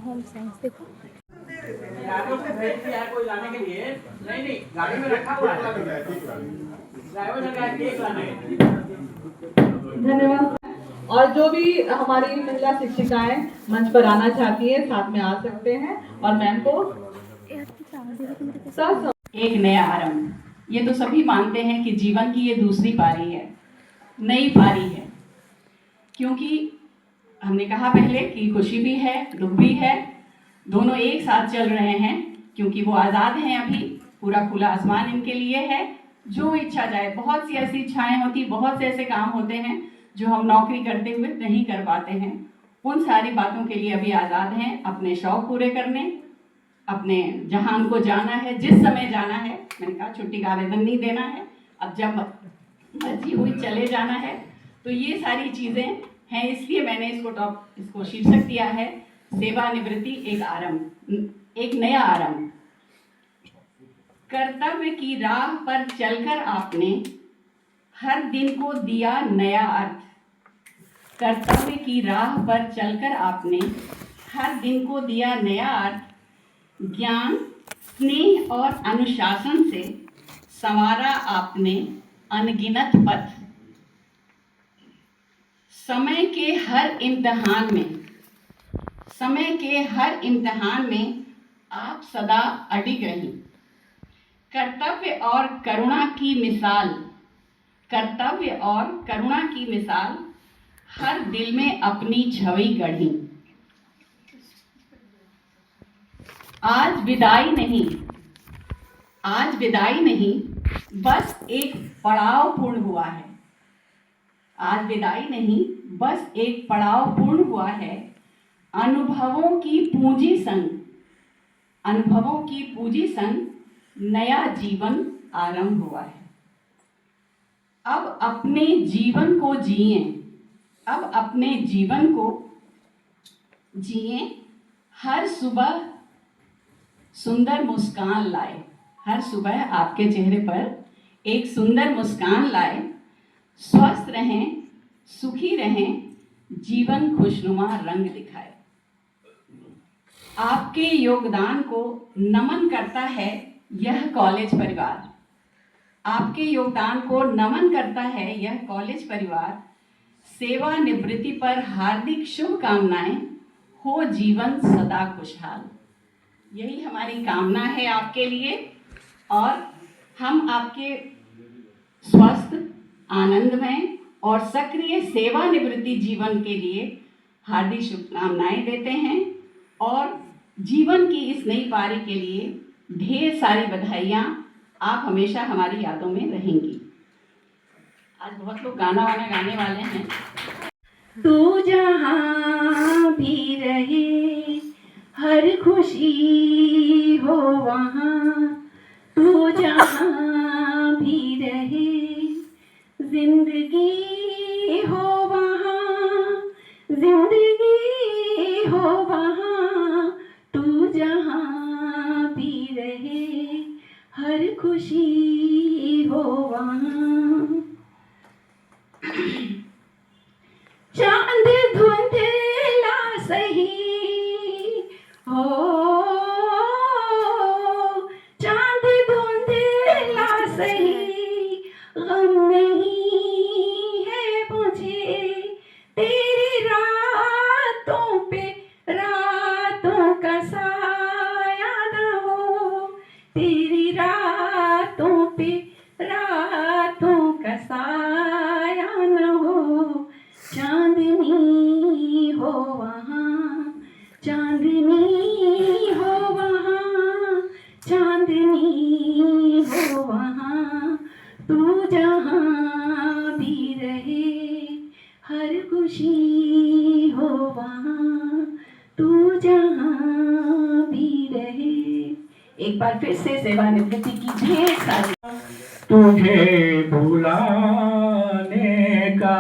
Home science देखो। कोई लाने के लिए नहीं गाड़ी में रखा हुआ है, ड्राइवर लगा है, केक लाने। धन्यवाद। और जो भी हमारी महिला शिक्षिकाएं मंच पर आना चाहती है साथ में आ सकते हैं और मैम को एक नया आरंभ। ये तो सभी मानते हैं कि जीवन की ये दूसरी पारी है, नई पारी है, क्योंकि हमने कहा पहले कि खुशी भी है, दुख भी है, दोनों एक साथ चल रहे हैं, क्योंकि वो आज़ाद हैं अभी, पूरा खुला आसमान इनके लिए है, जो इच्छा जाए। बहुत सी ऐसी इच्छाएं होती, बहुत से ऐसे काम होते हैं जो हम नौकरी करते हुए नहीं कर पाते हैं। उन सारी बातों के लिए अभी आज़ाद हैं, अपने शौक पूरे करने, अपने जहाँ उनको जाना है, जिस समय जाना है। मैंने कहा छुट्टी का आवेदन नहीं देना है, अब जब मर्जी हुई चले जाना है। तो ये सारी चीज़ें हैं, इसलिए मैंने इसको शीर्षक दिया है सेवानिवृत्ति एक आरंभ, एक नया आरंभ। कर्तव्य की राह पर चलकर आपने हर दिन को दिया नया अर्थ। कर्तव्य की राह पर चलकर आपने हर दिन को दिया नया अर्थ। ज्ञान, स्नेह और अनुशासन से संवारा आपने अनगिनत पथ। समय के हर इम्तिहान में आप सदा अडिग रहीं। कर्तव्य और करुणा की मिसाल हर दिल में अपनी छवि गढ़ी। आज विदाई नहीं, बस एक पड़ाव पूर्ण हुआ है। आज विदाई नहीं, बस एक पड़ाव पूर्ण हुआ है। अनुभवों की पूंजी संग नया जीवन आरंभ हुआ है। अब अपने जीवन को जिएं, हर सुबह सुंदर मुस्कान लाए। हर सुबह आपके चेहरे पर एक सुंदर मुस्कान लाए। स्वस्थ रहें, सुखी रहें, जीवन खुशनुमा रंग दिखाए। आपके योगदान को नमन करता है यह कॉलेज परिवार। आपके योगदान को नमन करता है यह कॉलेज परिवार। सेवानिवृत्ति पर हार्दिक शुभकामनाएं, हो जीवन सदा खुशहाल। यही हमारी कामना है आपके लिए, और हम आपके स्वस्थ, आनंदमय और सक्रिय सेवानिवृत्ति जीवन के लिए हार्दिक शुभकामनाएं देते हैं, और जीवन की इस नई पारी के लिए ढेर सारी बधाइयाँ। आप हमेशा हमारी यादों में रहेंगी। आज बहुत लोग गाना गाने वाले हैं। तू जहाँ भी रहे, हर खुशी हो वहाँ। तू जहाँ भी रहे, जिंदगी हो वहाँ। जिंदगी हो वहाँ। तू जहाँ भी रहे, हर खुशी हो वहाँ। चांद धुंधला सही हो, चांद धुंधला सही, गम नहीं है मुझे तेरी रातों पे रातों का साया न हो। तेरी रातों पे रातों का साया न हो। चांदनी हो वहाँ, चांदनी हो वहाँ, चांदनी हो वहाँ। तू जहाँ भी रहे, हर खुशी हो वहाँ। तू जहाँ भी रहे। एक बार फिर से सेवानिवृत्ति की ढेर सारी। तुझे भुलाने का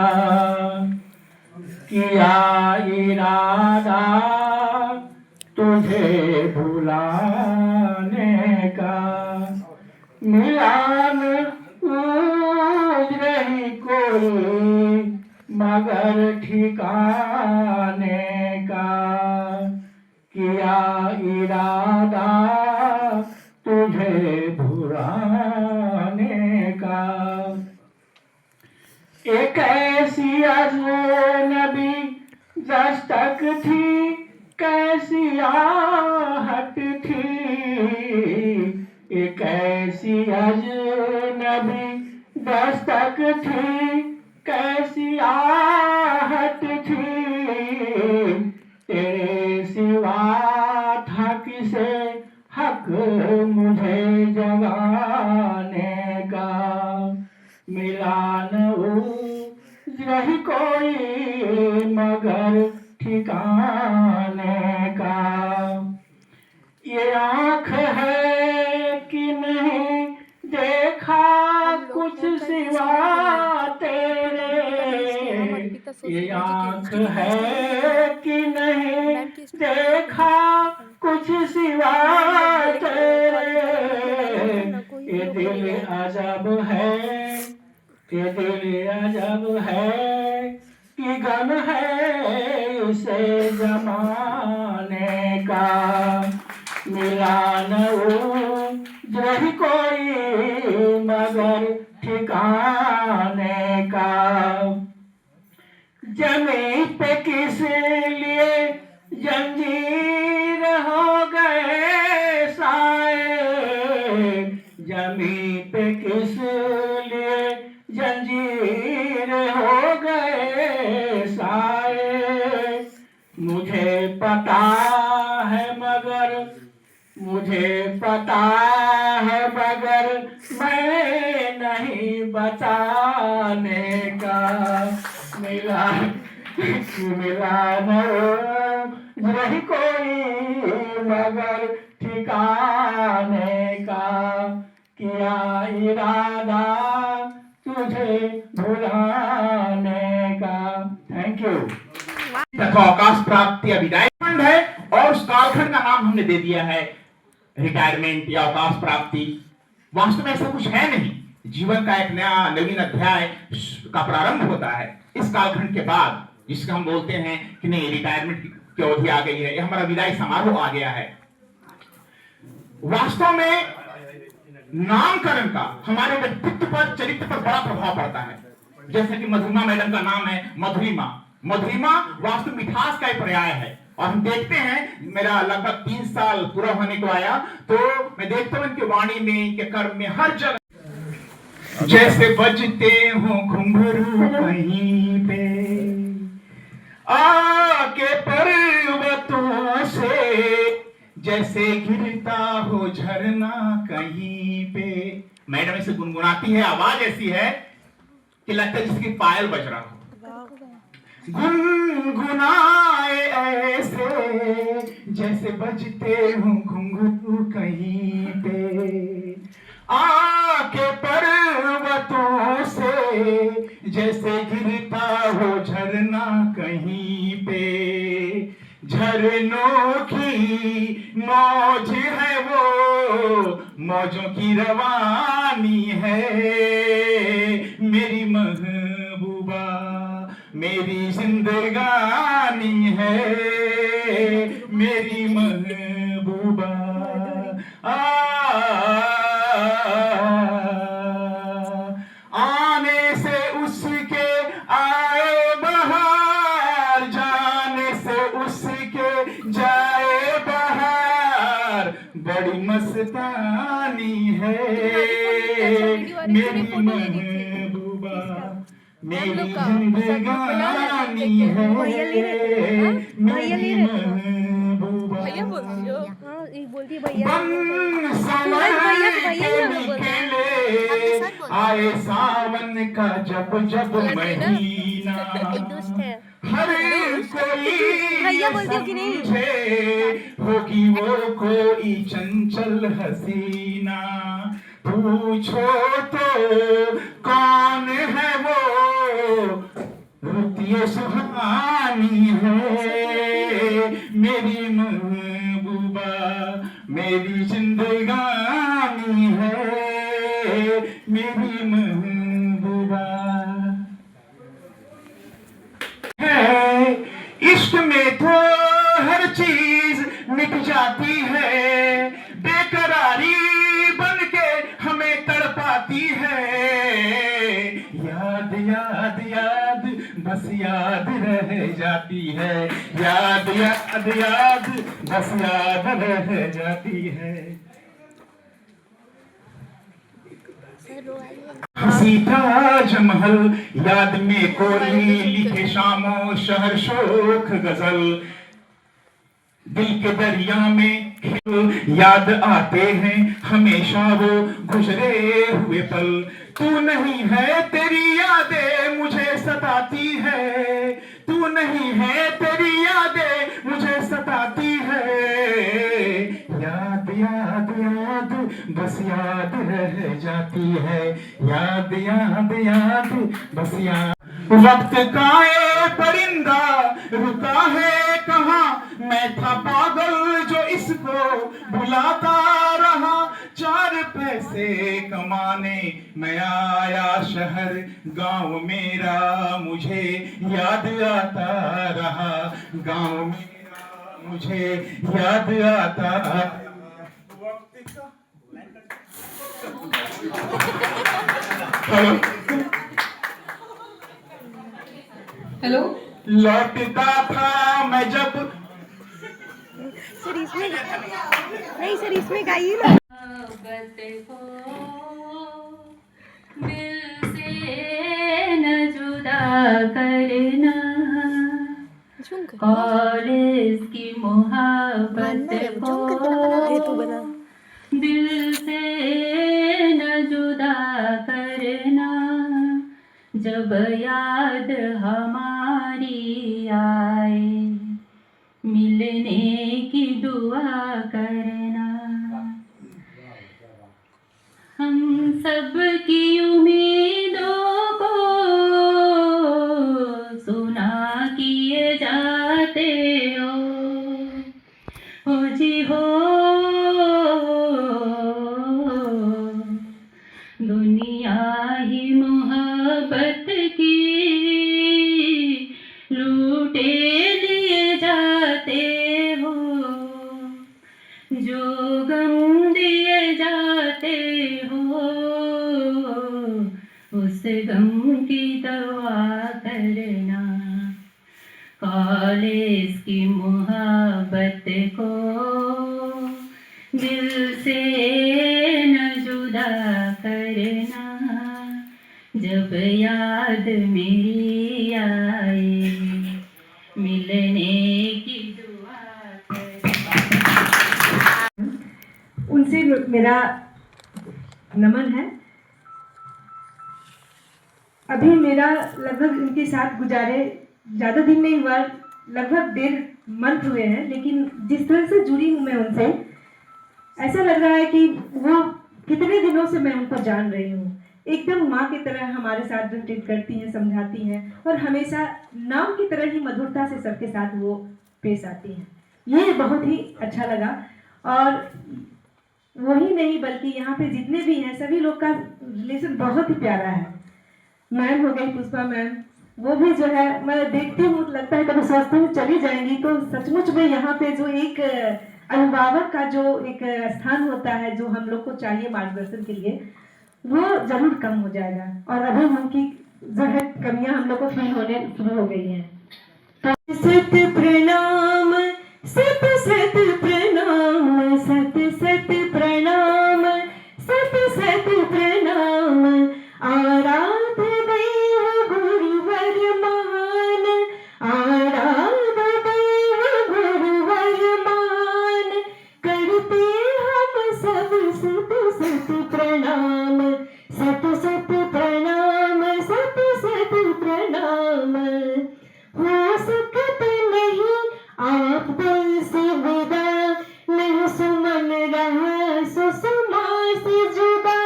किया इरादा, तुझे भुलाने का। मिला नहीं कोई मगर ठिकाने का, किया इरादा तुझे भुलाने का। एक ऐसी अजनबी दस्तक थी, कैसी आहट थी। एक ऐसी अजनबी दस्तक थी, कैसी आहट थी। तेरे सिवा था किसे हक मुझे जगाने का। मिला न रही कोई मगर ठिकाने का। ये आँख है कि नहीं देखा कुछ सिवा तेरे। ये आँख है कि नहीं देखा कुछ सिवा तेरे। ये दिल अजब है, ये दिल अजब है कि गम है इसे जमाने का। मिला न रही कोई मगर ठिकाने का। जमीन पे किस लिए जंजीर हो गए साए। जमीन पे किस लिए जंजीर हो गए साए। मुझे पता है मगर, मुझे पता है मगर मैं नहीं बताने का। मिला न रही कोई मगर ठिकाने का। किया इरादा तुझे भुलाने का। Thank you. अवकाश प्राप्ति अभिदाय खंड है और उस कालखंड का नाम हमने दे दिया है रिटायरमेंट या अवकाश प्राप्ति। वास्तव में ऐसा कुछ है नहीं। जीवन का एक नया नवीन अध्याय का प्रारंभ होता है इस कालखंड के बाद, जिसको हम बोलते हैं कि नहीं रिटायरमेंट की अवधि आ गई है, यह हमारा विदाई समारोह आ गया है। वास्तव में नामकरण का हमारे व्यक्तित्व पर, चरित्र पर बड़ा प्रभाव पड़ता है। जैसे कि मधुरिमा मैडम का नाम है मधुरिमा। मधुरिमा वास्तव मिठास का एक पर्याय है। और हम देखते हैं, मेरा लगभग 3 साल पूरा होने को आया, तो मैं देखता हूं इनके वाणी में, इनके कर्म में, हर जगह जैसे बजते हो घुंघरू कहीं पे, आके पर्वतों से जैसे गिरता हो झरना कहीं पे। मैडम इसे गुनगुनाती है, आवाज ऐसी है कि लगता है जिसकी पायल बज रहा हो। गुनगुनाए ऐसे जैसे बजते हो घुंघरू कहीं पे, आके पर्वतों से जैसे गिरता हो झरना कहीं पे। झरनों की मौज है वो, मौजों की रवानी है। मेरी महबूबा मेरी जिंदगानी है, मेरी महबूबा। आने से उसके आए बहार, जाने से उसके जाए बहार। बड़ी मस्तानी है मेरी महबूबा, मेरी जिंदगानी है, मेरी महबूबा। बन समर के निकले आए सावन का जब जब महीना, हर कोई समझे होगी वो कोई चंचल हसीना। पूछो तो कौन है वो, रुतिये सुहानी है मेरी महबूबा, मेरी जिंदगानी है, मेरी महबूबा। है इश्क में तो हर चीज मिट जाती है, बेकरारी बन के हमें तड़पाती है। याद याद याद बस याद रह जाती है, याद याद याद बस याद रह जाती है। हंसी ताजमहल याद में कोई लिखे शामो शहर शोक गजल, दिल के दरिया में याद आते हैं हमेशा वो गुजरे हुए पल। तू नहीं है तेरी यादें मुझे सताती है, तू नहीं है तेरी यादें मुझे सताती है। याद याद याद बस याद रह जाती है, याद याद याद बस याद। वक्त का ये परिंदा रुका है कहाँ, मैं था पागल जो इसको बुलाता रहा। 4 पैसे कमाने मैं आया शहर, गांव मेरा मुझे याद आता रहा, गांव मेरा मुझे याद आता रहा। हेलो। लौटता था मैं जब सर इसमें नहीं, सर इसमें गाइए ना। मोहब्बत को दिल से न जुदा करना, कॉलेज की मोहब्बत को दिल से न जुदा करना। जब याद हमारी आए मिलने की दुआ करना। हम सब की उम्मीदों को सुना किए जाते हो जी हो। दुनिया ही मोहब्बत की लूटे लिए जाते हो, जो गम दिए जाते हो उस गम की दवा करना। कॉलेज की मोहब्बत को दिल से न जुदा करना। जब याद मेरी आए मिलने की दुआ करना। उनसे मेरा नमन है। अभी मेरा लगभग इनके साथ गुजारे ज़्यादा दिन नहीं हुआ, लगभग 1.5 मंथ हुए हैं, लेकिन जिस तरह से जुड़ी हूँ मैं उनसे, ऐसा लग रहा है कि वो कितने दिनों से मैं उनको जान रही हूँ। एकदम माँ की तरह हमारे साथ जो ट्रीट करती हैं, समझाती हैं, और हमेशा नाम की तरह ही मधुरता से सबके साथ वो पेश आती हैं। ये बहुत ही अच्छा लगा। और वही नहीं बल्कि यहाँ पे जितने भी हैं सभी लोग का रिलेशन बहुत ही प्यारा है। मैम हो गई पुष्पा मैम, वो भी जो है मैं देखती हूँ लगता है कभी सोचती हूँ चली जाएंगी तो सचमुच में यहाँ पे जो एक अभिभावक का जो एक स्थान होता है जो हम लोग को चाहिए मार्गदर्शन के लिए, वो जरूर कम हो जाएगा। और अभी उनकी जो है कमियां हम लोग को फील होने शुरू हो गई हैं। सत प्रणाम, सत सत प्रणाम, सत सत प्रणाम, सत सत प्रणाम। आराध देव गुरुवर महान, आराध देव गुरुवर महान, करते हम सब सत सत प्रणाम, सत सत प्रणाम, सत सत प्रणाम। हो सकते नहीं आप दिल से विदा, नहीं सुमन रहा सुषमा से जुदा।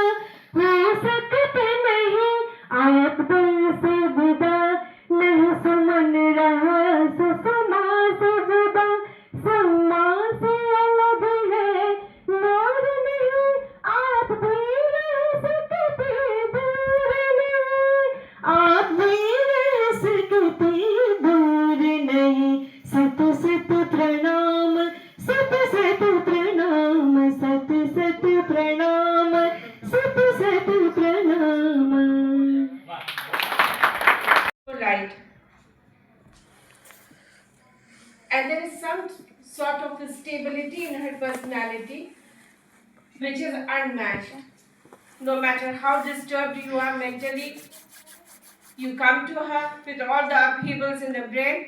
हो सकते नहीं आप दिल से विदा, नहीं सुमन रहा सुषमा से जुदा। सम्मा से अलग है नूर नहीं, आप भी रह सकते दूर नहीं, आप भी रह सकते दूर नहीं। सत सत प्रणाम, सत personality which is unmatched. No matter how disturbed you are mentally, you come to her with all the upheavals in the brain,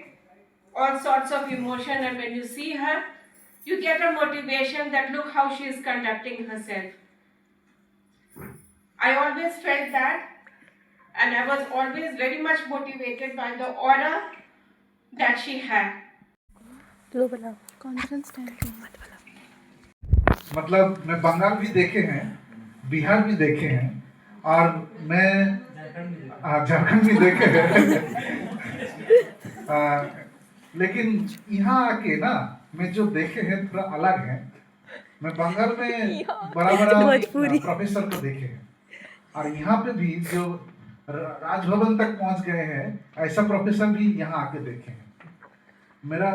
all sorts of emotion, and when you see her, you get a motivation that look how she is conducting herself. I always felt that, and I was always very much motivated by the aura that she had. लो बनाओ conference time पे मत बनाओ। मतलब मैं बंगाल भी देखे हैं, बिहार भी देखे हैं, और मैं झारखंड भी देखे हैं। लेकिन यहाँ आके ना मैं जो देखे हैं थोड़ा अलग है। मैं बंगाल में बड़ा प्रोफेसर को देखे हैं, और यहाँ पे भी जो राजभवन तक पहुँच गए हैं ऐसा प्रोफेसर भी यहाँ आके देखे हैं। मेरा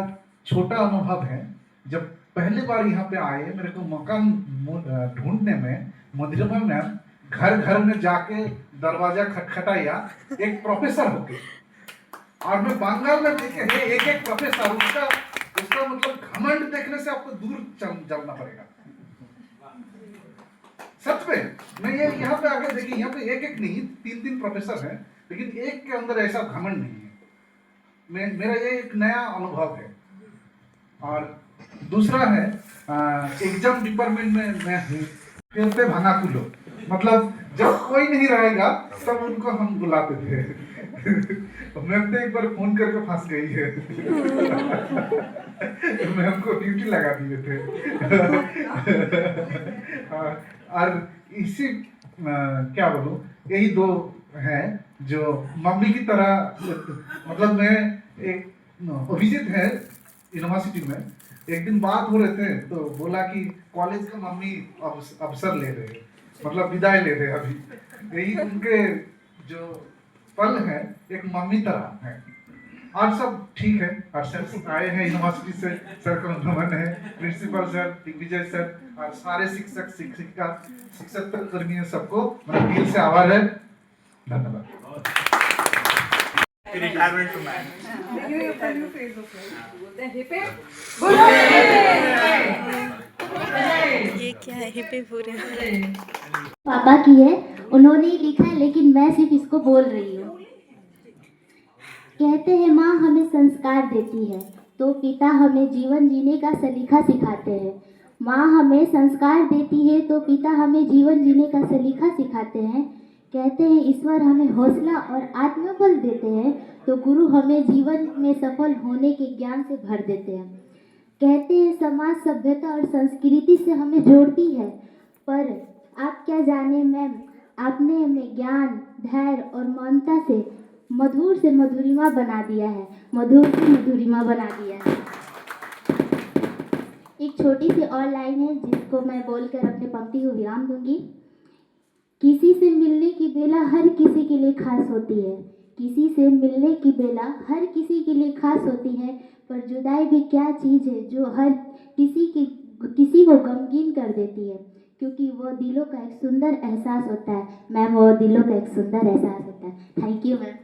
छोटा अनुभव है, जब पहली बार यहाँ पे आए मेरे को मकान ढूंढने में मधुरिमा मैम घर घर में जाके दरवाजा खटखटाया एक प्रोफेसर होके, और मैं बंगाल में देखे हैं एक एक प्रोफेसर, उसका मतलब घमंड देखने से आपको दूर चलना पड़ेगा। सच में मैं ये यहाँ पे आके देखी, यहाँ पे एक एक नहीं 3-3 प्रोफेसर हैं, लेकिन एक के अंदर ऐसा घमंड नहीं है। मेरा ये एक नया अनुभव है। और दूसरा है एग्जाम डिपार्टमेंट में मैं हूँ, फिर पे भांगाकुलो, मतलब जब कोई नहीं रहेगा तब उनको हम बुलाते थे। मैम तो एक बार फोन करके फंस गई है। मैम को ड्यूटी लगा दिए थे। और इसी क्या बोलूं, यही दो हैं जो मम्मी की तरह, मतलब मैं एक अभिजीत है यूनिवर्सिटी में, एक दिन बात हो रहे थे तो बोला कि कॉलेज का मम्मी अवसर ले रहे, मतलब विदाई ले रहे अभी। यही उनके जो पल है एक मम्मी तरह है। और सब ठीक है, और सर आए हैं यूनिवर्सिटी से, सर का नमन है, प्रिंसिपल सर, दिग्विजय सर, और सारे शिक्षक शिक्षिका शिक्षक कर्मी सबको मेरा दिल से आभार है। धन्यवाद। Retirement to man. ये क्या है हिपे पूरे पापा की है, उन्होंने ही लिखा है, लेकिन मैं सिर्फ इसको बोल रही हूँ। कहते हैं माँ हमें संस्कार देती है तो पिता हमें जीवन जीने का सलीका सिखाते हैं। माँ हमें संस्कार देती है तो पिता हमें जीवन जीने का सलीका सिखाते हैं। कहते हैं ईश्वर हमें हौसला और आत्मबल देते हैं तो गुरु हमें जीवन में सफल होने के ज्ञान से भर देते हैं। कहते हैं समाज सभ्यता और संस्कृति से हमें जोड़ती है, पर आप क्या जाने मैम, आपने हमें ज्ञान, धैर्य और ममता से मधुर से मधुरिमा बना दिया है, मधुर से मधुरिमा बना दिया है। एक छोटी सी और लाइन है जिसको मैं बोलकर अपने पंक्ति को विराम दूंगी। किसी से मिलने की बेला हर किसी के लिए खास होती है, किसी से मिलने की बेला हर किसी के लिए खास होती है, पर जुदाई भी क्या चीज़ है जो हर किसी को गमगीन कर देती है, क्योंकि वो दिलों का एक सुंदर एहसास होता है। मैम वो दिलों का एक सुंदर एहसास होता है। Thank you ma'am.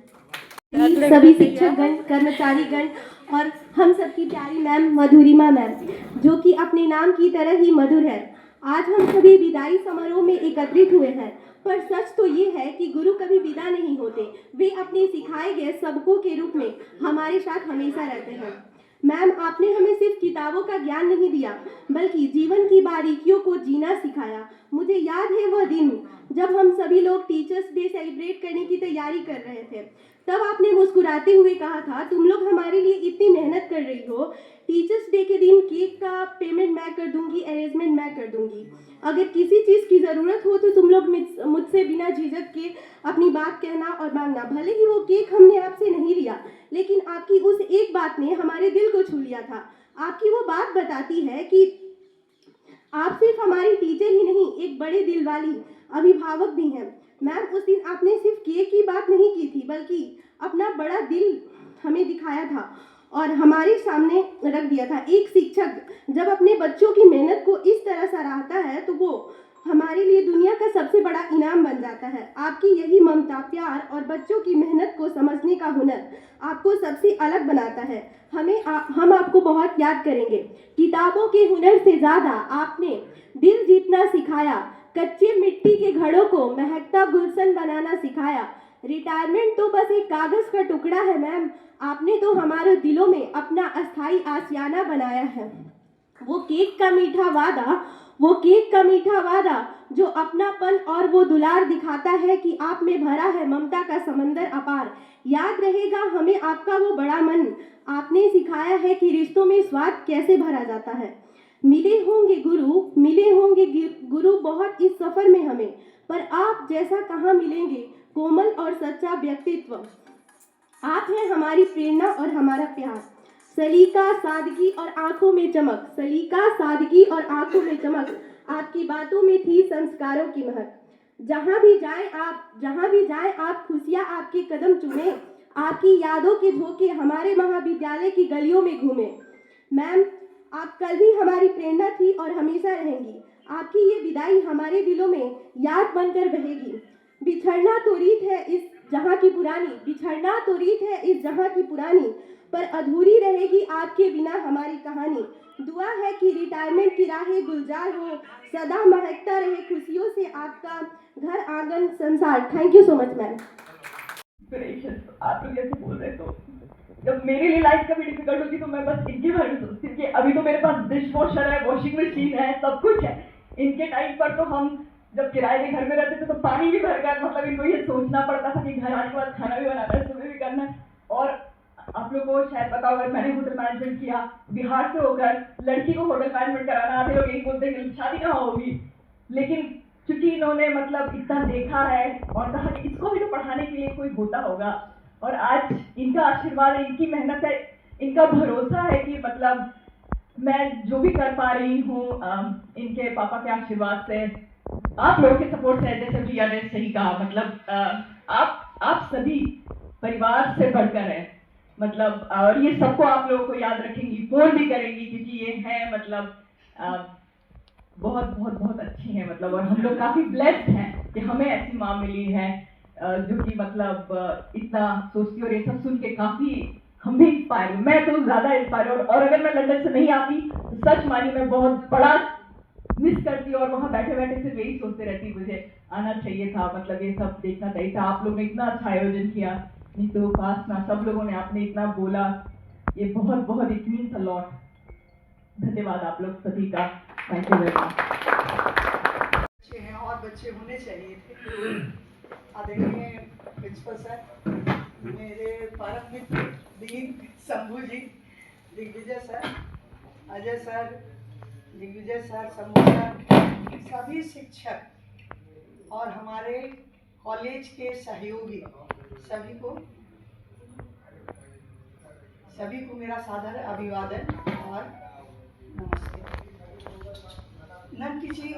सभी शिक्षकगण, कर्मचारीगण और हम सबकी प्यारी मैम मधुरिमा मैम, जो कि अपने नाम की तरह ही मधुर है। आज हम सभी विदाई समारोह में एकत्रित हुए हैं, पर सच तो ये है कि गुरु कभी विदा नहीं होते, वे अपने सिखाए गए सबकों के रूप में हमारे साथ हमेशा रहते हैं। मैम आपने हमें सिर्फ किताबों का ज्ञान नहीं दिया, बल्कि जीवन की बारीकियों को जीना सिखाया। मुझे याद है वह दिन जब हम सभी लोग टीचर्स डे सेलिब्रेट करने की तैयारी कर रहे थे, तब आपने मुस्कुराते हुए कहा था, तुम लोग हमारे लिए इतनी मेहनत कर रही हो, टीचर्स डे के दिन केक का पेमेंट मैं कर दूंगी, अरेंजमेंट मैं कर दूंगी। अगर किसी चीज़ की ज़रूरत हो तो तुम लोग मुझसे बिना झिझक के अपनी बात कहना और मांगना। भले ही वो केक हमने आपसे नहीं लिया, लेकिन आपकी उस एक बात ने हमारे दिल को छू लिया था। आपकी वो बात बताती है कि आप सिर्फ हमारी टीचर ही नहीं, एक बड़े दिल वाली अभिभावक भी हैं। मैम उस दिन आपने सिर्फ केक की बात नहीं की थी, बल्कि अपना बड़ा दिल हमें दिखाया था और हमारे सामने रख दिया था। एक शिक्षक जब अपने बच्चों की मेहनत को इस तरह सराहता है तो वो हमारे लिए दुनिया का सबसे बड़ा इनाम बन जाता है। आपकी यही ममता, प्यार और बच्चों की मेहनत को समझने का हुनर आपको सबसे अलग बनाता है। हम आपको बहुत याद करेंगे। किताबों के हुनर से ज़्यादा आपने दिल जीतना सिखाया, कच्चे मिट्टी के घड़ों को महकता गुलशन बनाना सिखाया। रिटायरमेंट तो बस एक कागज़ का टुकड़ा है मैम, आपने तो हमारे दिलों में अपना अस्थाई आशियाना बनाया है। वो केक का मीठा वादा जो अपनापन और वो दुलार दिखाता है कि आप में भरा है ममता का समंदर अपार। याद रहेगा हमें आपका वो बड़ा मन, आपने सिखाया है कि रिश्तों में स्वाद कैसे भरा जाता है। मिले होंगे गुरु बहुत इस सफ़र में हमें, पर आप जैसा कहाँ मिलेंगे कोमल और सच्चा व्यक्तित्व। आप हैं हमारी प्रेरणा और हमारा प्यार। सलीका, सादगी और आंखों में चमक, आपकी बातों में थी संस्कारों की महक। जहाँ भी जाएं आप खुशियाँ आपके कदम चूमें, आपकी यादों के झोंके हमारे महाविद्यालय की गलियों में घूमें। मैम, आप कल भी हमारी प्रेरणा थी और हमेशा रहेंगी। आपकी ये विदाई हमारे दिलों में याद बनकर बहेगी। बिछड़ना तो रीत है इस जहाँ की पुरानी, पर अधूरी रहेगी आपके बिना हमारी कहानी। दुआ है कि रिटायरमेंट की राहें गुलजार हो, सदा महकता रहे खुशियों से आपका घर आंगन संसार। Thank you so much ma'am. आप लोग ऐसे बोल रहे तो जब मेरे लिए लाइफ कभी डिफिकल्ट होती तो मैं बस इनके बारे में सोचती हूँ कि अभी तो मेरे पास डिश वॉशर है, वॉशिंग मशीन है, सब कुछ है। इनके टाइम पर तो हम जब किराए के घर में रहते थे तो पानी भी भरकर मतलब इनको ये सोचना पड़ता था कि घर आने के बाद खाना भी बनाना है, सुबह भी करना है। और आप लोग को शायद पता होगा मैंने होटल मैनेजमेंट किया, बिहार से होकर लड़की को होटल मैनेजमेंट कराना। आधे लोग यही बोलते हैं कि शादी कहाँ होगी, लेकिन चूंकि इन्होंने मतलब इतना देखा है और कहा कि इसको भी तो पढ़ाने के लिए कोई होता होगा, और आज इनका आशीर्वाद है, इनकी मेहनत है, इनका भरोसा है कि मतलब मैं जो भी कर पा रही हूँ इनके पापा के आशीर्वाद से, आप लोगों के सपोर्ट से। जैसे भैया ने सही कहा, मतलब आप सभी परिवार से बढ़कर हैं, मतलब और ये सबको आप लोगों को याद रखेंगी, फोन भी करेंगी, क्योंकि ये हैं मतलब बहुत बहुत बहुत अच्छी हैं मतलब। और हम लोग काफी ब्लेस्ड हैं कि हमें ऐसी माँ मिली है जो कि मतलब इतना सोचती, और ये सब सुन के काफी हम भी इंस्पायर, मैं तो ज्यादा इंस्पायर। और अगर मैं लंदन से नहीं आती तो सच मानी मैं बहुत बड़ा मिस करती, और वहाँ बैठे बैठे सिर्फ यही सोचते रहती मुझे आना चाहिए था, मतलब ये सब देखना चाहिए था। आप लोगों ने इतना अच्छा आयोजन किया, नीतू, उपासना, सब लोगों ने आपने इतना बोला, ये बहुत बहुत इट मीन्स अ लॉट। धन्यवाद आप लोग सभी का, थैंक यू वेरी मच। बच्चे हैं और बच्चे होने चाहिए थे। आदरणीय प्रिंसिपल सर, मेरे परम मित्र dean Shambhu ji, Digvijay sir, Ajay sir, Digvijay sir, Shambhu sir, सभी शिक्षक और हमारे कॉलेज के सहयोगी सभी को मेरा सादर अभिवादन और नमस्ते। न किसी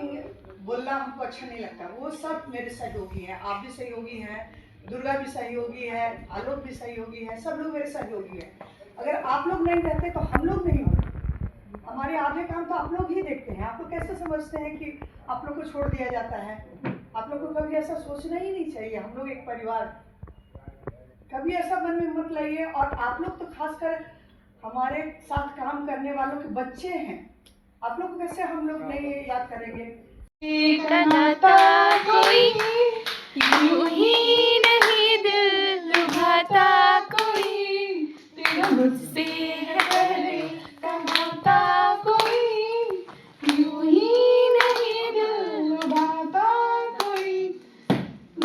बोलना हमको अच्छा नहीं लगता, वो सब मेरे सहयोगी हैं, आप भी सहयोगी हैं, दुर्गा भी सहयोगी है, आलोक भी सहयोगी है, सब लोग मेरे सहयोगी हैं। अगर आप लोग नहीं रहते तो हम लोग नहीं होते। हमारे आधे काम तो आप लोग ही देखते हैं। आप लोग कैसे समझते हैं कि आप लोग को छोड़ दिया जाता है? आप लोग को कभी ऐसा सोचना ही नहीं चाहिए। हम लोग एक परिवार, कभी ऐसा मन में मत लाइए। और आप लोग तो खासकर हमारे साथ काम करने वालों के बच्चे हैं, आप लोग को कैसे हम लोग नहीं याद करेंगे? कोई यूं ही नहीं दिल लुभाता, कोई तेरा मुझसे है पहले कमाता, कोई यूं ही नहीं दिल लुभाता, कोई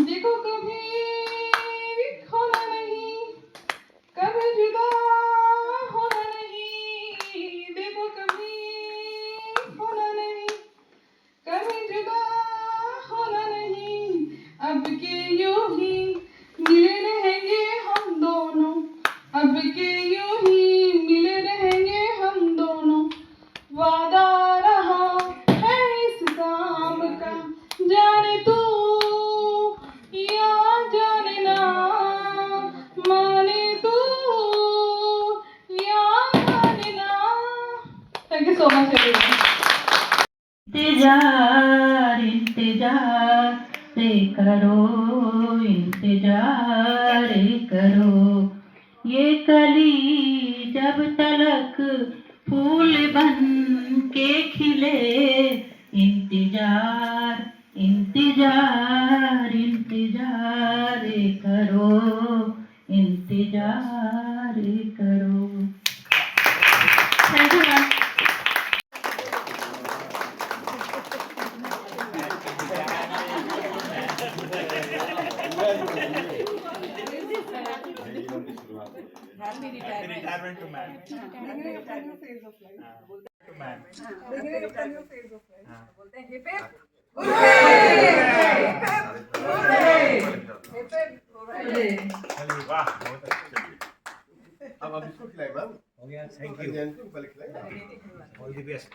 देखो कभी खोना नहीं, कभी जुदा होना नहीं, देखो कभी खोना नहीं, कभी जुदा होना नहीं, अब के यूं ही मिले रहेंगे हम दोनों, अब के यूं ही मिले रहेंगे हम दोनों, वादा रहा है इस काम का, जाने तू या जाने ना, माने तू या माने ना। Thank you so much everyone. करो, इंतजार करो। ये कली जब तलक फूल बन के खिले, इंतजार इंतजार इंतजार करो, इंतजार करो। Thank you ma'am. Retirement to man. Beginning of a new phase of life. To man. Beginning of a new phase of life. बोलते हैं hip hip. चलिए वाह बहुत अच्छा। अब इसको खिलाए मैम। हो गया thank you. All the best.